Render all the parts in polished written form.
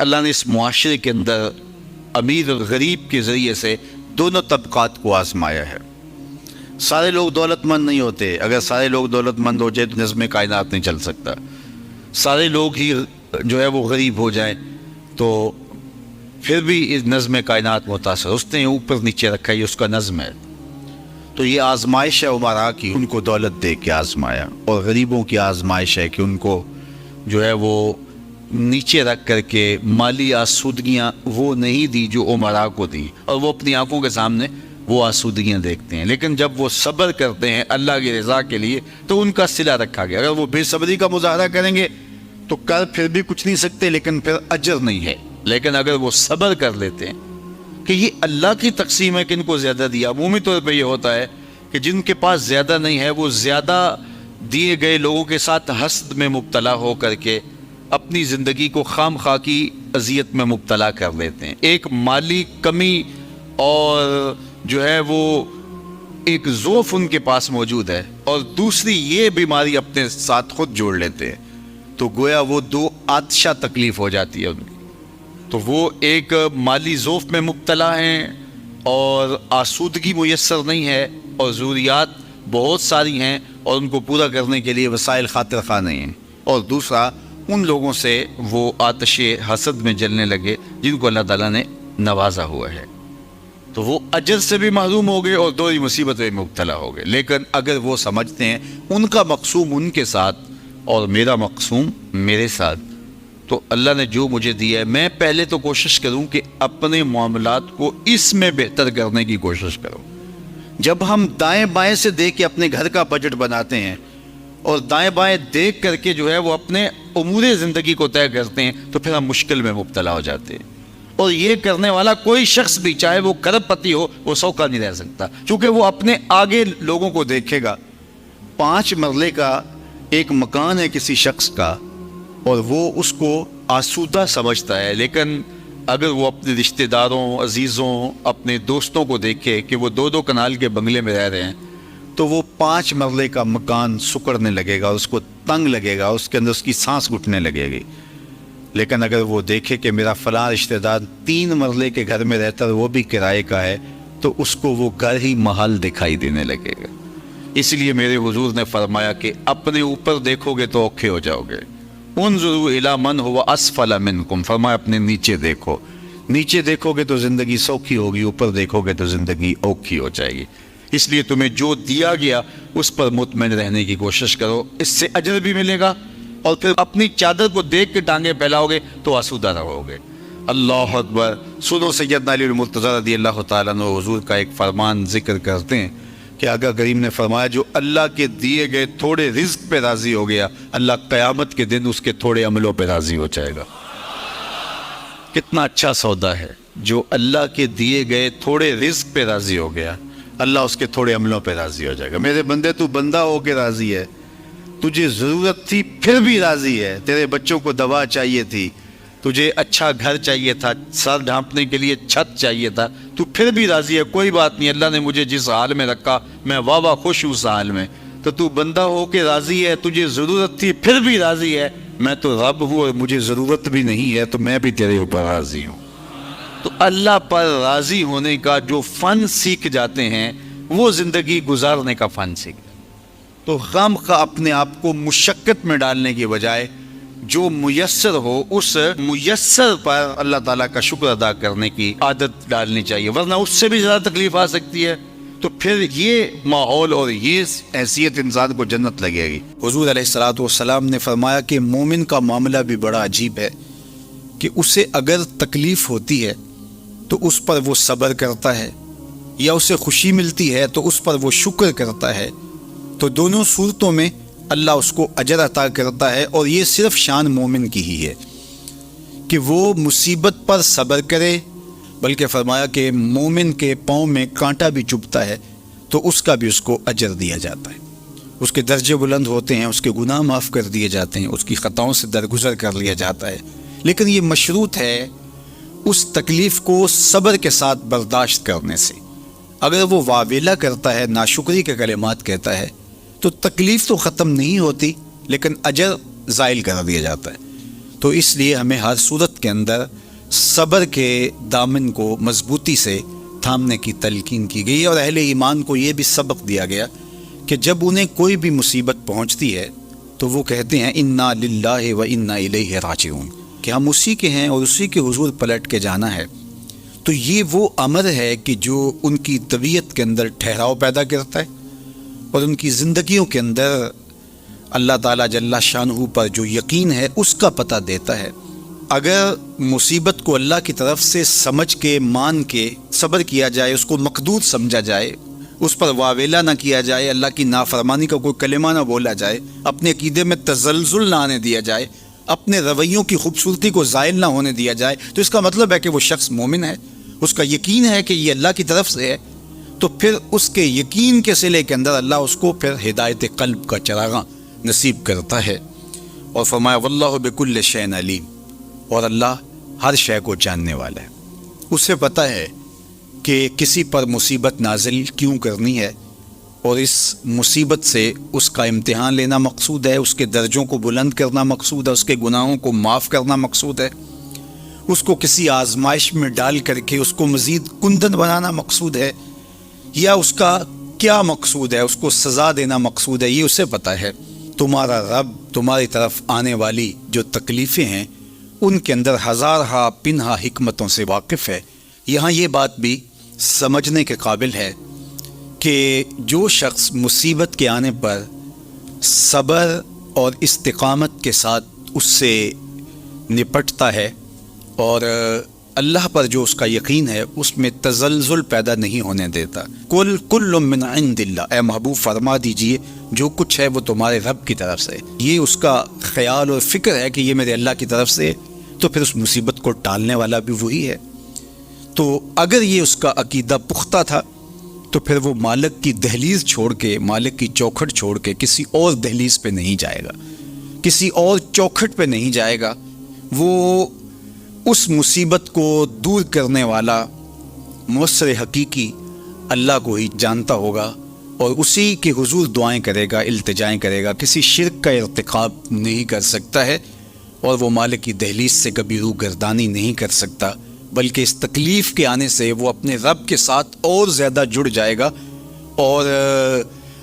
اللہ نے اس معاشرے کے اندر امیر اور غریب کے ذریعے سے دونوں طبقات کو آزمایا ہے۔ سارے لوگ دولت مند نہیں ہوتے، اگر سارے لوگ دولت مند ہو جائے تو نظم کائنات نہیں چل سکتا۔ سارے لوگ ہی جو ہے وہ غریب ہو جائیں تو پھر بھی اس نظم کائنات متاثر، اس نے اوپر نیچے رکھا، یہ اس کا نظم ہے۔ تو یہ آزمائش ہے عمرا کی، ان کو دولت دے کے آزمایا، اور غریبوں کی آزمائش ہے کہ ان کو جو ہے وہ نیچے رکھ کر کے مالی آسودگیاں وہ نہیں دی جو عمرا کو دی، اور وہ اپنی آنکھوں کے سامنے وہ آسودگیاں دیکھتے ہیں۔ لیکن جب وہ صبر کرتے ہیں اللہ کی رضا کے لیے تو ان کا صلہ رکھا گیا۔ اگر وہ بے صبری کا مظاہرہ کریں گے تو کر پھر بھی کچھ نہیں سکتے، لیکن پھر اجر نہیں ہے۔ لیکن اگر وہ صبر کر لیتے ہیں کہ یہ اللہ کی تقسیم ہے کہ ان کو زیادہ دیا، عمومی طور پہ یہ ہوتا ہے کہ جن کے پاس زیادہ نہیں ہے وہ زیادہ دیے گئے لوگوں کے ساتھ حسد میں مبتلا ہو کر کے اپنی زندگی کو خام خواہ کی اذیت میں مبتلا کر لیتے ہیں۔ ایک مالی کمی اور جو ہے وہ ایک ضعف ان کے پاس موجود ہے، اور دوسری یہ بیماری اپنے ساتھ خود جوڑ لیتے ہیں، تو گویا وہ دو آتشہ تکلیف ہو جاتی ہے ان کی۔ تو وہ ایک مالی ضعف میں مبتلا ہیں اور آسودگی میسر نہیں ہے، اور ضروریات بہت ساری ہیں اور ان کو پورا کرنے کے لیے وسائل خاطر خواہ نہیں ہیں، اور دوسرا ان لوگوں سے وہ آتش حسد میں جلنے لگے جن کو اللہ تعالیٰ نے نوازا ہوا ہے، تو وہ اجر سے بھی محروم ہو گئے اور دوہری مصیبت میں مبتلا ہو گئے۔ لیکن اگر وہ سمجھتے ہیں ان کا مقسوم ان کے ساتھ اور میرا مقسوم میرے ساتھ، تو اللہ نے جو مجھے دیا ہے میں پہلے تو کوشش کروں کہ اپنے معاملات کو اس میں بہتر کرنے کی کوشش کروں۔ جب ہم دائیں بائیں سے دیکھ کے اپنے گھر کا بجٹ بناتے ہیں اور دائیں بائیں دیکھ کر کے جو ہے وہ اپنے امور زندگی کو طے کرتے ہیں تو پھر ہم مشکل میں مبتلا ہو جاتے ہیں۔ اور یہ کرنے والا کوئی شخص بھی، چاہے وہ کرب پتی ہو، وہ سوکھا نہیں رہ سکتا، چونکہ وہ اپنے آگے لوگوں کو دیکھے گا۔ 5 مرلے کا ایک مکان ہے کسی شخص کا اور وہ اس کو آسودہ سمجھتا ہے، لیکن اگر وہ اپنے رشتہ داروں، عزیزوں، اپنے دوستوں کو دیکھے کہ وہ 2 کنال کے بنگلے میں رہ رہے ہیں تو وہ 5 مرلے کا مکان سکڑنے لگے گا، اس کو تنگ لگے گا، اس کے اندر اس کی سانس گھٹنے لگے گی۔ لیکن اگر وہ دیکھے کہ میرا فلاں رشتہ دار 3 مرلے کے گھر میں رہتا ہے، وہ بھی کرائے کا ہے، تو اس کو وہ گھر ہی محل دکھائی دینے لگے گا۔ اس لیے میرے حضور نے فرمایا کہ اپنے اوپر دیکھو گے تو اوکھے ہو جاؤ گے۔ انظروا الی من هو اسفل منکم، فرمایا اپنے نیچے دیکھو، نیچے دیکھو گے تو زندگی سوکھی ہوگی، اوپر دیکھو گے تو زندگی اوکھی ہو جائے گی۔ اس لیے تمہیں جو دیا گیا اس پر مطمئن رہنے کی کوشش کرو، اس سے اجر بھی ملے گا، اور پھر اپنی چادر کو دیکھ کے ٹانگیں پھیلاؤ گے تو آسودہ رہو گے۔ اللہ اکبر۔ سنو سیدنا علی المرتضیٰ رضی اللہ تعالیٰ عنہ حضور کا ایک فرمان ذکر کرتے ہیں کہ آقا کریم نے فرمایا جو اللہ کے دیے گئے تھوڑے رزق پہ راضی ہو گیا، اللہ قیامت کے دن اس کے تھوڑے عملوں پہ راضی ہو جائے گا۔ کتنا اچھا سودا ہے، جو اللہ کے دیے گئے تھوڑے رزق پہ راضی ہو گیا، اللہ اس کے تھوڑے عملوں پہ راضی ہو جائے گا۔ میرے بندے تو بندہ ہو کے راضی ہے، تجھے ضرورت تھی پھر بھی راضی ہے، تیرے بچوں کو دوا چاہیے تھی، تجھے اچھا گھر چاہیے تھا، سر ڈھانپنے کے لیے چھت چاہیے تھا، تو پھر بھی راضی ہے، کوئی بات نہیں، اللہ نے مجھے جس حال میں رکھا میں واہ واہ خوش ہوں اس حال میں، تو بندہ ہو کے راضی ہے، تجھے ضرورت تھی پھر بھی راضی ہے، میں تو رب ہوں اور مجھے ضرورت بھی نہیں ہے تو میں بھی تیرے اوپر راضی ہوں۔ تو اللہ پر راضی ہونے کا جو فن سیکھ جاتے ہیں وہ زندگی گزارنے کا فن سیکھ، تو غم کا اپنے آپ کو مشقت میں ڈالنے کی بجائے جو میسر ہو اس میسر پر اللہ تعالیٰ کا شکر ادا کرنے کی عادت ڈالنی چاہیے، ورنہ اس سے بھی زیادہ تکلیف آ سکتی ہے۔ تو پھر یہ ماحول اور یہ حیثیت انسان کو جنت لگے گی۔ حضور علیہ الصلوۃ والسلام نے فرمایا کہ مومن کا معاملہ بھی بڑا عجیب ہے کہ اسے اگر تکلیف ہوتی ہے تو اس پر وہ صبر کرتا ہے، یا اسے خوشی ملتی ہے تو اس پر وہ شکر کرتا ہے، تو دونوں صورتوں میں اللہ اس کو اجر عطا کرتا ہے، اور یہ صرف شان مومن کی ہی ہے کہ وہ مصیبت پر صبر کرے، بلکہ فرمایا کہ مومن کے پاؤں میں کانٹا بھی چبھتا ہے تو اس کا بھی اس کو اجر دیا جاتا ہے، اس کے درجے بلند ہوتے ہیں، اس کے گناہ معاف کر دیے جاتے ہیں، اس کی خطاؤں سے درگزر کر لیا جاتا ہے، لیکن یہ مشروط ہے اس تکلیف کو صبر کے ساتھ برداشت کرنے سے۔ اگر وہ واویلا کرتا ہے، ناشکری کے کلمات کہتا ہے، تو تکلیف تو ختم نہیں ہوتی لیکن اجر زائل کر دیا جاتا ہے۔ تو اس لیے ہمیں ہر صورت کے اندر صبر کے دامن کو مضبوطی سے تھامنے کی تلقین کی گئی، اور اہل ایمان کو یہ بھی سبق دیا گیا کہ جب انہیں کوئی بھی مصیبت پہنچتی ہے تو وہ کہتے ہیں انا للہ و انا الیہ راجعون، کہ ہم اسی کے ہیں اور اسی کے حضور پلٹ کے جانا ہے۔ تو یہ وہ امر ہے کہ جو ان کی طبیعت کے اندر ٹھہراؤ پیدا کرتا ہے اور ان کی زندگیوں کے اندر اللہ تعالیٰ جل شانہ پر جو یقین ہے اس کا پتہ دیتا ہے۔ اگر مصیبت کو اللہ کی طرف سے سمجھ کے مان کے صبر کیا جائے، اس کو مقدور سمجھا جائے، اس پر واویلا نہ کیا جائے، اللہ کی نافرمانی کا کوئی کلمہ نہ بولا جائے، اپنے عقیدے میں تزلزل نہ آنے دیا جائے، اپنے رویوں کی خوبصورتی کو زائل نہ ہونے دیا جائے، تو اس کا مطلب ہے کہ وہ شخص مومن ہے، اس کا یقین ہے کہ یہ اللہ کی طرف سے ہے، تو پھر اس کے یقین کے صلے کے اندر اللہ اس کو پھر ہدایت قلب کا چراغاں نصیب کرتا ہے۔ اور فرمایا واللہ بکل شیء علیم، اور اللہ ہر شے کو جاننے والا ہے، اسے پتہ ہے کہ کسی پر مصیبت نازل کیوں کرنی ہے، اور اس مصیبت سے اس کا امتحان لینا مقصود ہے، اس کے درجوں کو بلند کرنا مقصود ہے، اس کے گناہوں کو معاف کرنا مقصود ہے، اس کو کسی آزمائش میں ڈال کر کے اس کو مزید کندن بنانا مقصود ہے، یا اس کا کیا مقصود ہے، اس کو سزا دینا مقصود ہے، یہ اسے پتہ ہے۔ تمہارا رب تمہاری طرف آنے والی جو تکلیفیں ہیں ان کے اندر ہزارہا پنہا حکمتوں سے واقف ہے۔ یہاں یہ بات بھی سمجھنے کے قابل ہے کہ جو شخص مصیبت کے آنے پر صبر اور استقامت کے ساتھ اس سے نپٹتا ہے اور اللہ پر جو اس کا یقین ہے اس میں تزلزل پیدا نہیں ہونے دیتا، کل من عند اللہ، اے محبوب فرما دیجئے جو کچھ ہے وہ تمہارے رب کی طرف سے، یہ اس کا خیال اور فکر ہے کہ یہ میرے اللہ کی طرف سے، تو پھر اس مصیبت کو ٹالنے والا بھی وہی ہے۔ تو اگر یہ اس کا عقیدہ پختہ تھا تو پھر وہ مالک کی دہلیز چھوڑ کے، مالک کی چوکھٹ چھوڑ کے کسی اور دہلیز پہ نہیں جائے گا، کسی اور چوکھٹ پہ نہیں جائے گا، وہ اس مصیبت کو دور کرنے والا مؤثر حقیقی اللہ کو ہی جانتا ہوگا اور اسی کے حضور دعائیں کرے گا، التجائیں کرے گا، کسی شرک کا ارتکاب نہیں کر سکتا ہے، اور وہ مالک کی دہلیز سے کبھی روح گردانی نہیں کر سکتا، بلکہ اس تکلیف کے آنے سے وہ اپنے رب کے ساتھ اور زیادہ جڑ جائے گا، اور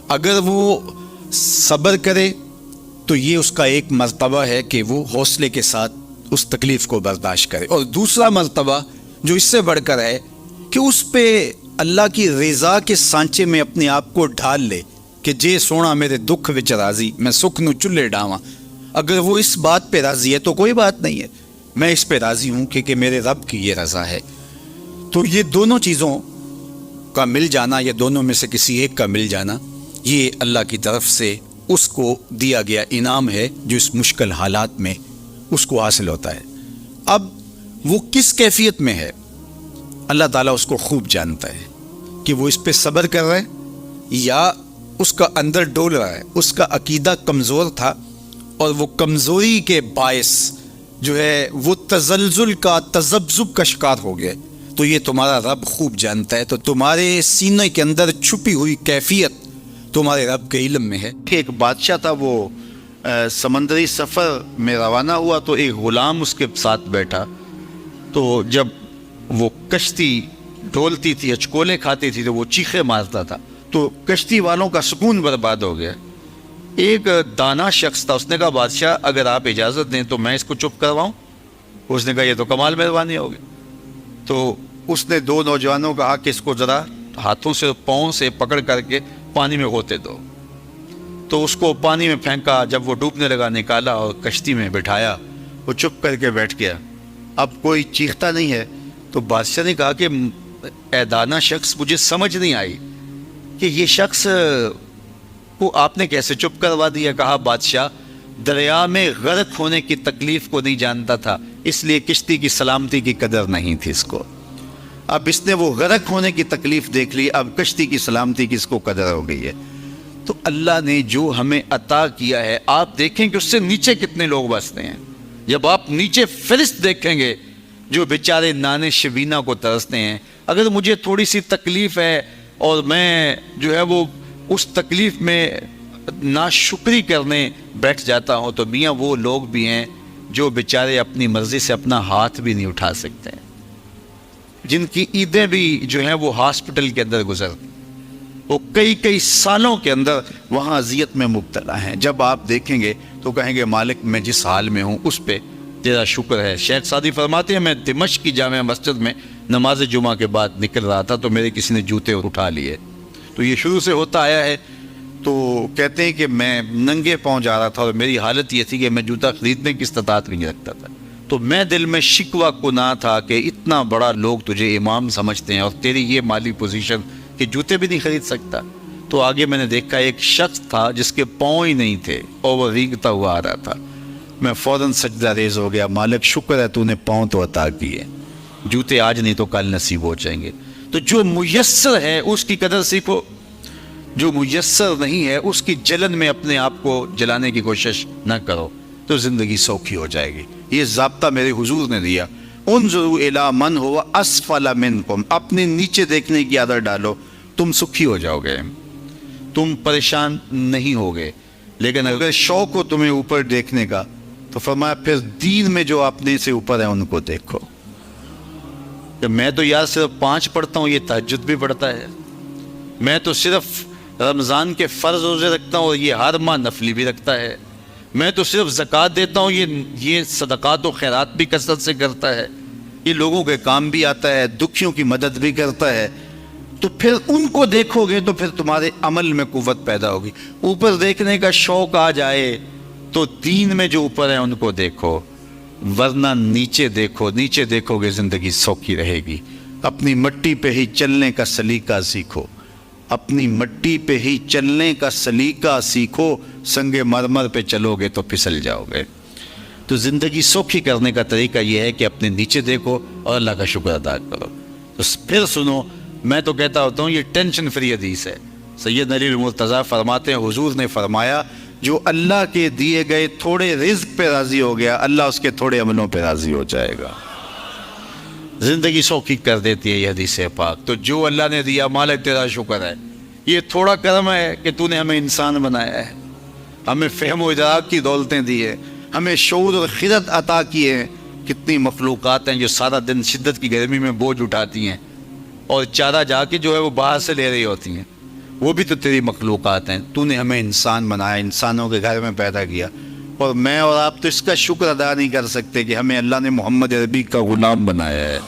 اگر وہ صبر کرے تو یہ اس کا ایک مرتبہ ہے کہ وہ حوصلے کے ساتھ اس تکلیف کو برداشت کرے، اور دوسرا مرتبہ جو اس سے بڑھ کر ہے کہ اس پہ اللہ کی رضا کے سانچے میں اپنے آپ کو ڈھال لے کہ جے سونا میرے دکھ وچ راضی، میں سکھ نو چلے ڈاواں۔ اگر وہ اس بات پہ راضی ہے تو کوئی بات نہیں ہے، میں اس پہ راضی ہوں کہ میرے رب کی یہ رضا ہے۔ تو یہ دونوں چیزوں کا مل جانا، یا دونوں میں سے کسی ایک کا مل جانا، یہ اللہ کی طرف سے اس کو دیا گیا انعام ہے جو اس مشکل حالات میں اس کو حاصل ہوتا ہے۔ اب وہ کس کیفیت میں ہے اللہ تعالیٰ اس کو خوب جانتا ہے، کہ وہ اس پہ صبر کر رہا ہے یا اس کا اندر ڈول رہا ہے، اس کا عقیدہ کمزور تھا اور وہ کمزوری کے باعث جو ہے وہ تزلزل کا، تذبذب کا شکار ہو گئے، تو یہ تمہارا رب خوب جانتا ہے۔ تو تمہارے سینے کے اندر چھپی ہوئی کیفیت تمہارے رب کے علم میں ہے۔ کہ ایک بادشاہ تھا، وہ سمندری سفر میں روانہ ہوا تو ایک غلام اس کے ساتھ بیٹھا، تو جب وہ کشتی ڈولتی تھی، ہچکولے کھاتی تھی تو وہ چیخے مارتا تھا، تو کشتی والوں کا سکون برباد ہو گیا۔ ایک دانا شخص تھا، اس نے کہا بادشاہ اگر آپ اجازت دیں تو میں اس کو چپ کرواؤں؟ اس نے کہا یہ تو کمال مہربانی ہوگی۔ تو اس نے دو نوجوانوں کہا کہ اس کو ذرا ہاتھوں سے پاؤں سے پکڑ کر کے پانی میں غوطے دو، تو اس کو پانی میں پھینکا، جب وہ ڈوبنے لگا نکالا اور کشتی میں بٹھایا، وہ چپ کر کے بیٹھ گیا، اب کوئی چیختا نہیں ہے۔ تو بادشاہ نے کہا کہ اے دانا شخص، مجھے سمجھ نہیں آئی کہ یہ شخص کو آپ نے کیسے چپ کروا دیا؟ کہا بادشاہ دریا میں غرق ہونے کی تکلیف کو نہیں جانتا تھا، اس لیے کشتی کی سلامتی کی قدر نہیں تھی اس کو، اب اس نے وہ غرق ہونے کی تکلیف دیکھ لی، اب کشتی کی سلامتی کی اس کو قدر ہو گئی ہے۔ تو اللہ نے جو ہمیں عطا کیا ہے، آپ دیکھیں کہ اس سے نیچے کتنے لوگ بستے ہیں۔ جب آپ نیچے فرشت دیکھیں گے جو بیچارے نانے شبینہ کو ترستے ہیں، اگر مجھے تھوڑی سی تکلیف ہے اور میں جو ہے وہ اس تکلیف میں ناشکری کرنے بیٹھ جاتا ہوں، تو میاں وہ لوگ بھی ہیں جو بیچارے اپنی مرضی سے اپنا ہاتھ بھی نہیں اٹھا سکتے ہیں، جن کی عیدیں بھی جو ہیں وہ ہاسپٹل کے اندر گزرتی، وہ کئی سالوں کے اندر وہاں اذیت میں مبتلا ہیں. جب آپ دیکھیں گے تو کہیں گے مالک میں جس حال میں ہوں اس پہ تیرا شکر ہے. شیخ سعدی فرماتے ہیں میں دمشق کی جامع مسجد میں نماز جمعہ کے بعد نکل رہا تھا تو میرے کسی نے جوتے اٹھا لیے. تو یہ شروع سے ہوتا آیا ہے. تو کہتے ہیں کہ میں ننگے پاؤں جا رہا تھا اور میری حالت یہ تھی کہ میں جوتا خریدنے کی استطاعت نہیں رکھتا تھا. تو میں دل میں شکوہ گناہ تھا کہ اتنا بڑا لوگ تجھے امام سمجھتے ہیں اور تیری یہ مالی پوزیشن کہ جوتے بھی نہیں خرید سکتا. تو آگے میں نے دیکھا ایک شخص تھا جس کے پاؤں ہی نہیں تھے اور وہ ریگتا ہوا آ رہا تھا. میں فوراً سجدہ ریز ہو گیا، مالک شکر ہے تو نے پاؤں تو عطا کیے، جوتے آج نہیں تو کل نصیب ہو جائیں گے. تو جو میسر ہے اس کی قدر سیکھو، جو میسر نہیں ہے اس کی جلن میں اپنے آپ کو جلانے کی کوشش نہ کرو تو زندگی سوکھی ہو جائے گی. یہ ضابطہ میرے حضور نے دیا. انظروا الی من هو اسفل منکم، اپنے نیچے دیکھنے کی عادت ڈالو، تم سکھی ہو جاؤ گے، تم پریشان نہیں ہوگے. لیکن اگر شوق ہو تمہیں اوپر دیکھنے کا تو فرمایا پھر دین میں جو اپنے سے اوپر ہیں ان کو دیکھو. کہ میں تو یار صرف 5 پڑھتا ہوں، یہ تہجد بھی پڑھتا ہے. میں تو صرف رمضان کے فرض روزے رکھتا ہوں اور یہ ہر ماہ نفلی بھی رکھتا ہے. میں تو صرف زکوٰۃ دیتا ہوں، یہ صدقات و خیرات بھی کثرت سے کرتا ہے، یہ لوگوں کے کام بھی آتا ہے، دکھیوں کی مدد بھی کرتا ہے. تو پھر ان کو دیکھو گے تو پھر تمہارے عمل میں قوت پیدا ہوگی. اوپر دیکھنے کا شوق آ جائے تو دین میں جو اوپر ہیں ان کو دیکھو، ورنہ نیچے دیکھو. نیچے دیکھو گے زندگی سوکھی رہے گی. اپنی مٹی پہ ہی چلنے کا سلیقہ سیکھو، اپنی مٹی پہ ہی چلنے کا سلیقہ سیکھو. سنگ مرمر پہ چلو گے تو پھسل جاؤ گے. تو زندگی سوکھی کرنے کا طریقہ یہ ہے کہ اپنے نیچے دیکھو اور اللہ کا شکر ادا کرو. تو پھر سنو، میں تو کہتا ہوتا ہوں یہ ٹینشن فری حدیث ہے. سید علی المرتضیٰ فرماتے ہیں حضور نے فرمایا جو اللہ کے دیے گئے تھوڑے رزق پہ راضی ہو گیا اللہ اس کے تھوڑے عملوں پہ راضی ہو جائے گا. زندگی سوکھی کر دیتی ہے یہ حدیث پاک. تو جو اللہ نے دیا مالک تیرا شکر ہے، یہ تھوڑا کرم ہے کہ تو نے ہمیں انسان بنایا ہے، ہمیں فہم و ادراک کی دولتیں دی ہے، ہمیں شعور اور خرد عطا کیے ہیں. کتنی مخلوقات ہیں جو سارا دن شدت کی گرمی میں بوجھ اٹھاتی ہیں اور چارہ جا کے جو ہے وہ باہر سے لے رہی ہوتی ہیں، وہ بھی تو تیری مخلوقات ہیں. تو نے ہمیں انسان بنایا، انسانوں کے گھر میں پیدا کیا، اور میں اور آپ تو اس کا شکر ادا نہیں کر سکتے کہ ہمیں اللہ نے محمد عربی کا غلام بنایا ہے،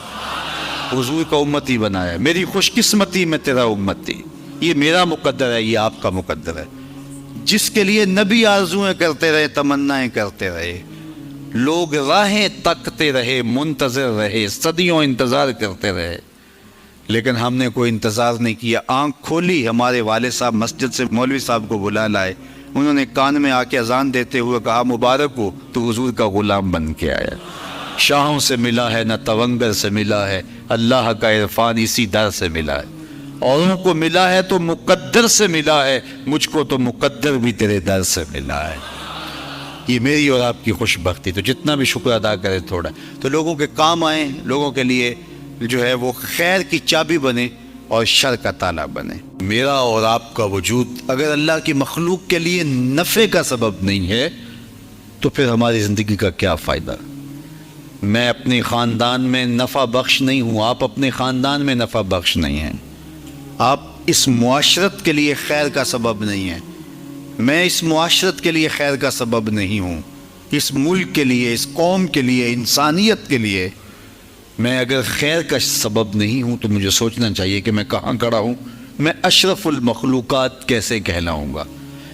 حضور کا امتی بنایا ہے. میری خوش قسمتی میں تیرا امتی، یہ میرا مقدر ہے، یہ آپ کا مقدر ہے. جس کے لیے نبی آرزویں کرتے رہے، تمنائیں کرتے رہے، لوگ راہیں تکتے رہے، منتظر رہے، صدیوں انتظار کرتے رہے، لیکن ہم نے کوئی انتظار نہیں کیا. آنکھ کھولی، ہمارے والد صاحب مسجد سے مولوی صاحب کو بلا لائے، انہوں نے کان میں آ کے اذان دیتے ہوئے کہا مبارک ہو تو حضور کا غلام بن کے آیا. شاہوں سے ملا ہے نہ تونگر سے ملا ہے، اللہ کا عرفان اسی در سے ملا ہے. اوروں کو ملا ہے تو مقدر سے ملا ہے، مجھ کو تو مقدر بھی تیرے در سے ملا ہے. یہ میری اور آپ کی خوش بختی. تو جتنا بھی شکر ادا کرے تھوڑا، تو لوگوں کے کام آئیں، لوگوں کے لیے جو ہے وہ خیر کی چابی بنے اور شر کا تالا بنے. میرا اور آپ کا وجود اگر اللہ کی مخلوق کے لیے نفع کا سبب نہیں ہے تو پھر ہماری زندگی کا کیا فائدہ. میں اپنے خاندان میں نفع بخش نہیں ہوں، آپ اپنے خاندان میں نفع بخش نہیں ہیں، آپ اس معاشرت کے لیے خیر کا سبب نہیں ہیں، میں اس معاشرت کے لیے خیر کا سبب نہیں ہوں، اس ملک کے لیے، اس قوم کے لیے، انسانیت کے لیے میں اگر خیر کا سبب نہیں ہوں تو مجھے سوچنا چاہیے کہ میں کہاں کھڑا ہوں. میں اشرف المخلوقات کیسے کہلاؤں گا.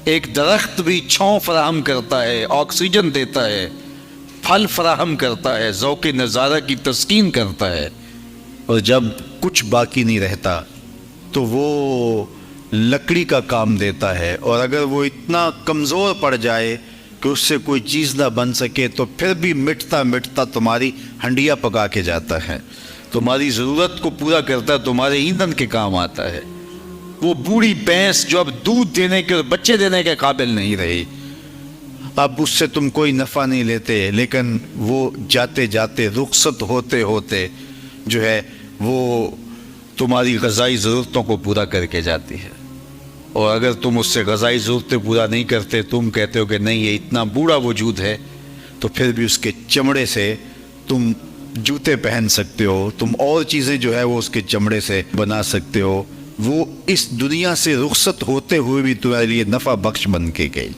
ایک درخت بھی چھاؤں فراہم کرتا ہے، آکسیجن دیتا ہے، پھل فراہم کرتا ہے، ذوق نظارہ کی تسکین کرتا ہے، اور جب کچھ باقی نہیں رہتا تو وہ لکڑی کا کام دیتا ہے. اور اگر وہ اتنا کمزور پڑ جائے کہ اس سے کوئی چیز نہ بن سکے تو پھر بھی مٹتا مٹتا تمہاری ہنڈیا پکا کے جاتا ہے، تمہاری ضرورت کو پورا کرتا ہے، تمہارے ایندھن کے کام آتا ہے. وہ بوڑھی بھینس جو اب دودھ دینے کے، بچے دینے کے قابل نہیں رہی، اب اس سے تم کوئی نفع نہیں لیتے، لیکن وہ جاتے جاتے رخصت ہوتے ہوتے جو ہے وہ تمہاری غذائی ضرورتوں کو پورا کر کے جاتی ہے. اور اگر تم اس سے غذائی ضرورتیں پورا نہیں کرتے، تم کہتے ہو کہ نہیں یہ اتنا بوڑھا وجود ہے تو پھر بھی اس کے چمڑے سے تم جوتے پہن سکتے ہو، تم اور چیزیں جو ہے وہ اس کے چمڑے سے بنا سکتے ہو، وہ اس دنیا سے رخصت ہوتے ہوئے بھی تمہارے لیے نفع بخش بن کے گئی۔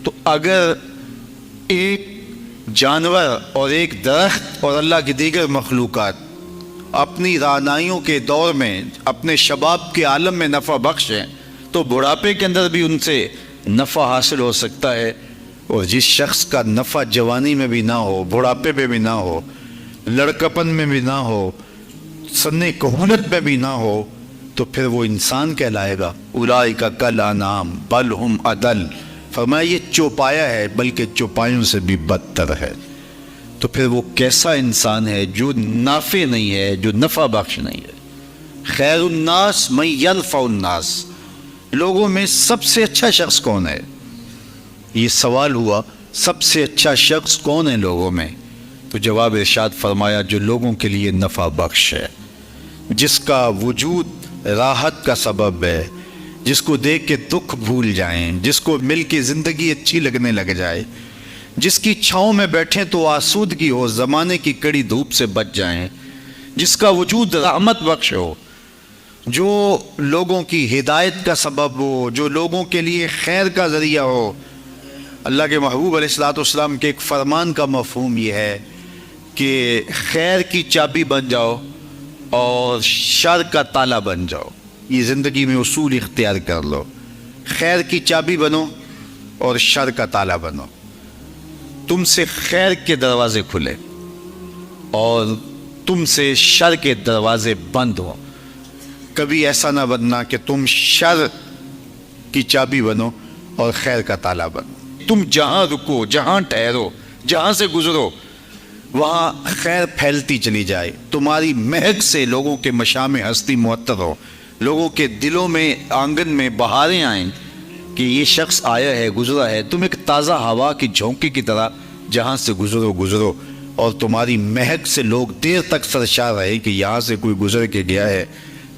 تو اگر ایک جانور اور ایک درخت اور اللہ کی دیگر مخلوقات اپنی رعنائیوں کے دور میں اپنے شباب کے عالم میں نفع بخش ہیں، تو بڑھاپے کے اندر بھی ان سے نفع حاصل ہو سکتا ہے۔ اور جس شخص کا نفع جوانی میں بھی نہ ہو، بڑھاپے میں بھی نہ ہو، لڑکپن میں بھی نہ ہو، سن کہولت میں بھی نہ ہو، تو پھر وہ انسان کہلائے گا۔ اولئک کالانعام بل ہم اضل، فرمایا یہ چوپایا ہے بلکہ چوپایوں سے بھی بدتر ہے۔ تو پھر وہ کیسا انسان ہے جو نافع نہیں ہے، جو نفع بخش نہیں ہے؟ خیر الناس من یرفع الناس، لوگوں میں سب سے اچھا شخص کون ہے؟ یہ سوال ہوا، سب سے اچھا شخص کون ہے لوگوں میں؟ تو جواب ارشاد فرمایا، جو لوگوں کے لیے نفع بخش ہے، جس کا وجود راحت کا سبب ہے، جس کو دیکھ کے دکھ بھول جائیں، جس کو مل کے زندگی اچھی لگنے لگ جائے، جس کی چھاؤں میں بیٹھیں تو آسودگی ہو، زمانے کی کڑی دھوپ سے بچ جائیں، جس کا وجود رحمت بخش ہو، جو لوگوں کی ہدایت کا سبب ہو، جو لوگوں کے لیے خیر کا ذریعہ ہو۔ اللہ کے محبوب علیہ الصلوۃ والسلام کے ایک فرمان کا مفہوم یہ ہے کہ خیر کی چابی بن جاؤ اور شر کا تالا بن جاؤ۔ یہ زندگی میں اصول اختیار کر لو، خیر کی چابی بنو اور شر کا تالا بنو۔ تم سے خیر کے دروازے کھلے اور تم سے شر کے دروازے بند ہو۔ کبھی ایسا نہ بننا کہ تم شر کی چابی بنو اور خیر کا تالا بنو۔ تم جہاں رکو، جہاں ٹھہرو، جہاں سے گزرو، وہاں خیر پھیلتی چلی جائے، تمہاری مہک سے لوگوں کے مشام ہستی معطر ہو، لوگوں کے دلوں میں آنگن میں بہاریں آئیں کہ یہ شخص آیا ہے، گزرا ہے۔ تم ایک تازہ ہوا کی جھونکی کی طرح جہاں سے گزرو اور تمہاری مہک سے لوگ دیر تک سرشار رہے کہ یہاں سے کوئی گزر کے گیا ہے،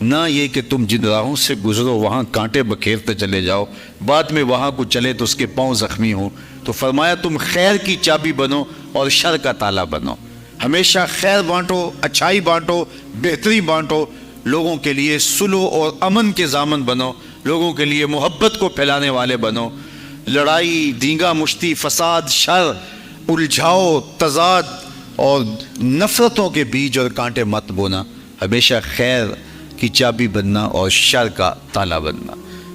نہ یہ کہ تم جن راہوں سے گزرو وہاں کانٹے بکھیرتے چلے جاؤ، بعد میں وہاں کو چلے تو اس کے پاؤں زخمی ہوں۔ تو فرمایا تم خیر کی چابی بنو اور شر کا تالا بنو، ہمیشہ خیر بانٹو، اچھائی بانٹو، بہتری بانٹو، لوگوں کے لیے صلح اور امن کے ضامن بنو، لوگوں کے لیے محبت کو پھیلانے والے بنو۔ لڑائی، دینگا مشتی، فساد، شر، الجھاؤ، تضاد اور نفرتوں کے بیج اور کانٹے مت بونا، ہمیشہ خیر کی چابی بننا اور شر کا تالا بننا۔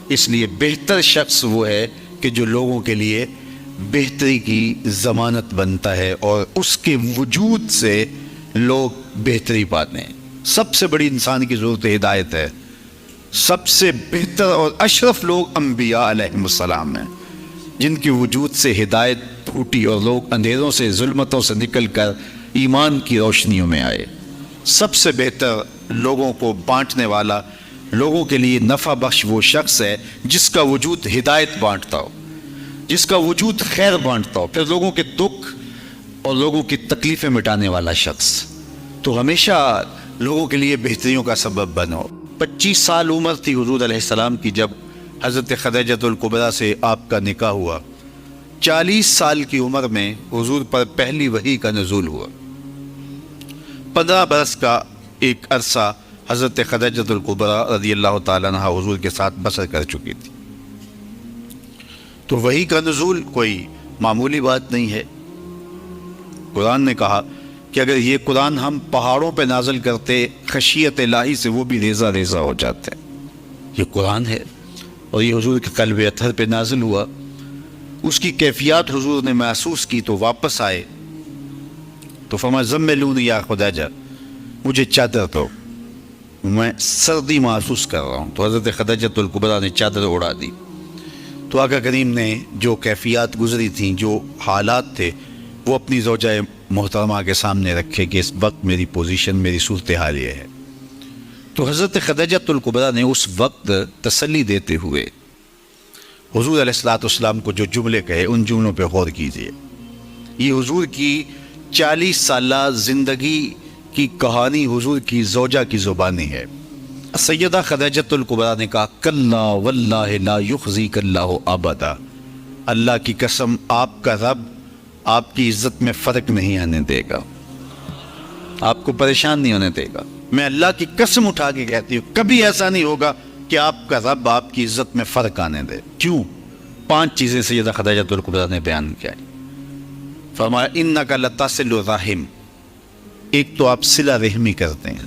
اس لیے بہتر شخص وہ ہے کہ جو لوگوں کے لیے بہتری کی ضمانت بنتا ہے اور اس کے وجود سے لوگ بہتری پاتے ہیں۔ سب سے بڑی انسان کی ضرورت ہدایت ہے۔ سب سے بہتر اور اشرف لوگ انبیاء علیہم السلام ہیں، جن کی وجود سے ہدایت پھوٹی اور لوگ اندھیروں سے، ظلمتوں سے نکل کر ایمان کی روشنیوں میں آئے۔ سب سے بہتر لوگوں کو بانٹنے والا، لوگوں کے لیے نفع بخش وہ شخص ہے جس کا وجود ہدایت بانٹتا ہو، جس کا وجود خیر بانٹتا ہو، پھر لوگوں کے دکھ اور لوگوں کی تکلیفیں مٹانے والا شخص۔ تو ہمیشہ لوگوں کے لیے بہتریوں کا سبب بنو۔ 25 سال عمر تھی حضور علیہ السلام کی جب حضرت خدیجہ الکبریٰ سے آپ کا نکاح ہوا۔ 40 سال کی عمر میں حضور پر پہلی وحی کا نزول ہوا۔ 15 برس کا ایک عرصہ حضرت خدیجہ الکبریٰ رضی اللہ تعالیٰ عنہا حضور کے ساتھ بسر کر چکی تھی۔ تو وحی کا نزول کوئی معمولی بات نہیں ہے۔ قرآن نے کہا کہ اگر یہ قرآن ہم پہاڑوں پہ نازل کرتے، خشیت الہی سے وہ بھی ریزہ ریزہ ہو جاتے۔ یہ قرآن ہے اور یہ حضور کے قلب اطہر پہ نازل ہوا۔ اس کی کیفیات حضور نے محسوس کی تو واپس آئے تو فرمایا زملونی یا خدیجہ، مجھے چادر دو، میں سردی محسوس کر رہا ہوں۔ تو حضرت خدیجہ الکبریٰ نے چادر اڑا دی۔ تو آقا کریم نے جو کیفیات گزری تھیں، جو حالات تھے، وہ اپنی زوجہ محترمہ کے سامنے رکھے کہ اس وقت میری پوزیشن، میری صورتحال یہ ہے۔ تو حضرت خدیجہ الکبریٰ نے اس وقت تسلی دیتے ہوئے حضور علیہ الصلوۃ والسلام کو جو جملے کہے، ان جملوں پہ غور کیجیے۔ یہ حضور کی 40 سالہ زندگی کی کہانی حضور کی زوجہ کی زبانی ہے۔ سیدہ خدیجہ الکبریٰ نے کہا کلا واللہ لا یخزیک اللہ ابدا، اللہ کی قسم آپ کا رب آپ کی عزت میں فرق نہیں آنے دے گا، آپ کو پریشان نہیں ہونے دے گا۔ میں اللہ کی قسم اٹھا کے کہتی ہوں کبھی ایسا نہیں ہوگا کہ آپ کا رب آپ کی عزت میں فرق آنے دے۔ کیوں؟ 5 چیزیں سیدہ خدیجہ الکبریٰ نے بیان کیا۔ فرمایا انک لتصل الرحم، ایک تو آپ صلہ رحمی کرتے ہیں،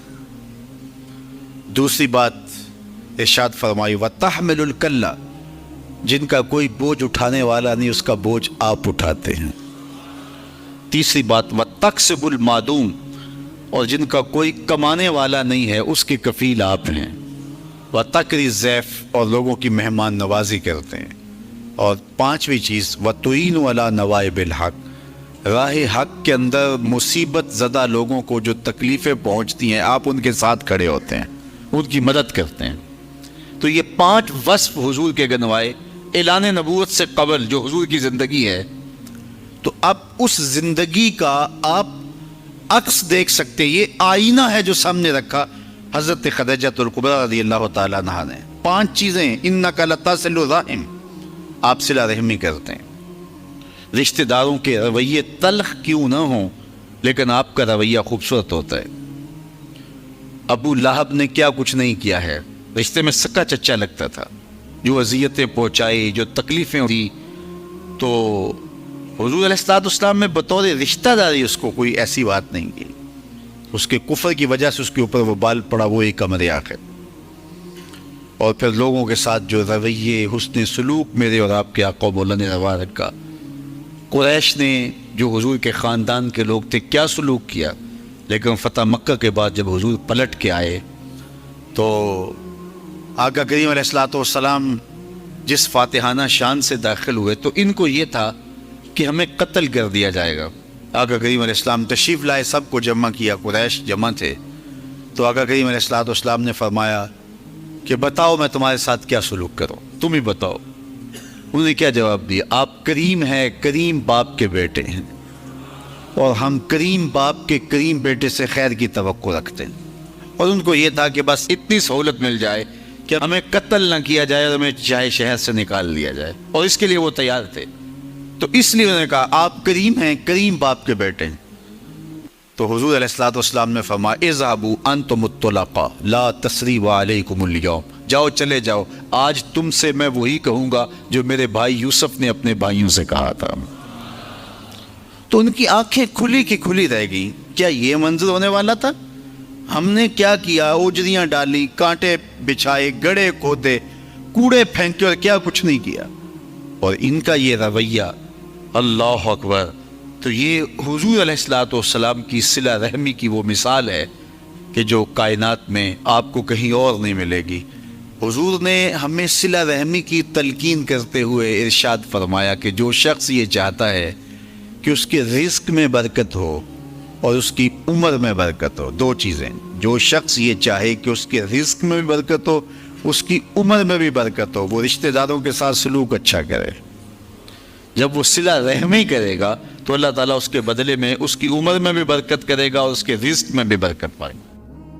دوسری بات ارشاد فرمائی وتحمل الکلہ، جن کا کوئی بوجھ اٹھانے والا نہیں اس کا بوجھ آپ اٹھاتے ہیں، تیسری بات وتکسب المعدوم، اور جن کا کوئی کمانے والا نہیں ہے اس کے کفیل آپ ہیں، وتقری الضیف، اور لوگوں کی مہمان نوازی کرتے ہیں، اور 5ویں چیز وتعین علی نوائب الحق، راہ حق کے اندر مصیبت زدہ لوگوں کو جو تکلیفیں پہنچتی ہیں آپ ان کے ساتھ کھڑے ہوتے ہیں، ان کی مدد کرتے ہیں۔ تو یہ 5 وصف حضور کے گنوائے اعلان نبوت سے قبل جو حضور کی زندگی ہے۔ تو اب اس زندگی کا آپ عکس دیکھ سکتے، یہ آئینہ ہے جو سامنے رکھا حضرت خدیجہ الکبریٰ رضی اللہ تعالیٰ عنہا نے۔ 5 چیزیں، انک لتصل الرحم، آپ صلہ رحمی کرتے ہیں، رشتہ داروں کے رویے تلخ کیوں نہ ہوں لیکن آپ کا رویہ خوبصورت ہوتا ہے۔ ابو لہب نے کیا کچھ نہیں کیا ہے، رشتے میں سکا چچا لگتا تھا، جو اذیتیں پہنچائی، جو تکلیفیں ہوئی، تو حضور علیہ السلام میں بطور رشتہ داری اس کو کوئی ایسی بات نہیں کی، اس کے کفر کی وجہ سے اس کے اوپر وہ بال پڑا، وہ ایک امر آخر۔ اور پھر لوگوں کے ساتھ جو رویے، حسن سلوک میرے اور آپ کے آقا مولا نے روا رکھا۔ قریش نے جو حضور کے خاندان کے لوگ تھے کیا سلوک کیا، لیکن فتح مکہ کے بعد جب حضور پلٹ کے آئے تو آقا کریم علیہ السلام جس فاتحانہ شان سے داخل ہوئے تو ان کو یہ تھا کہ ہمیں قتل کر دیا جائے گا۔ آقا کریم علیہ السلام تشریف لائے، سب کو جمع کیا، قریش جمع تھے، تو آقا کریم علیہ السلام نے فرمایا کہ بتاؤ میں تمہارے ساتھ کیا سلوک کروں، تم ہی بتاؤ۔ انہوں نے کیا جواب دیا؟ آپ کریم ہیں، کریم باپ کے بیٹے ہیں، اور ہم کریم باپ کے کریم بیٹے سے خیر کی توقع رکھتے ہیں، اور ان کو یہ تھا کہ بس اتنی سہولت مل جائے کہ ہمیں قتل نہ کیا جائے اور ہمیں چاہے شہر سے نکال دیا جائے، اور اس کے لیے وہ تیار تھے۔ تو اس لیے انہوں نے کہا آپ کریم ہیں، کریم باپ کے بیٹے ہیں۔ تو حضور علیہ السلام نے فرمایا اذهبوا انتم الطلقاء لا تثریب علیکم اليوم، جاؤ چلے جاؤ، آج تم سے میں وہی کہوں گا جو میرے بھائی یوسف نے اپنے بھائیوں سے کہا تھا۔ تو ان کی آنکھیں کھلی کی کھلی رہ گئی، کیا یہ منظر ہونے والا تھا؟ ہم نے کیا کیا؟ اوجریاں ڈالی، کانٹے بچھائے، گڑھے کھودے، کوڑے پھینکے، اور کیا کچھ نہیں کیا۔ اور ان کا یہ رویہ، اللہ اکبر! تو یہ حضور علیہ السلام کی صلہ رحمی کی وہ مثال ہے کہ جو کائنات میں آپ کو کہیں اور نہیں ملے گی۔ حضور نے ہمیں صلہ رحمی کی تلقین کرتے ہوئے ارشاد فرمایا کہ جو شخص یہ چاہتا ہے کہ اس کے رزق میں برکت ہو اور اس کی عمر میں برکت ہو، 2 چیزیں، جو شخص یہ چاہے کہ اس کے رزق میں بھی برکت ہو، اس کی عمر میں بھی برکت ہو، وہ رشتہ داروں کے ساتھ سلوک اچھا کرے۔ جب وہ صلہ رحمی کرے گا تو اللہ تعالیٰ اس کے بدلے میں اس کی عمر میں بھی برکت کرے گا اور اس کے رزق میں بھی برکت پائے گا۔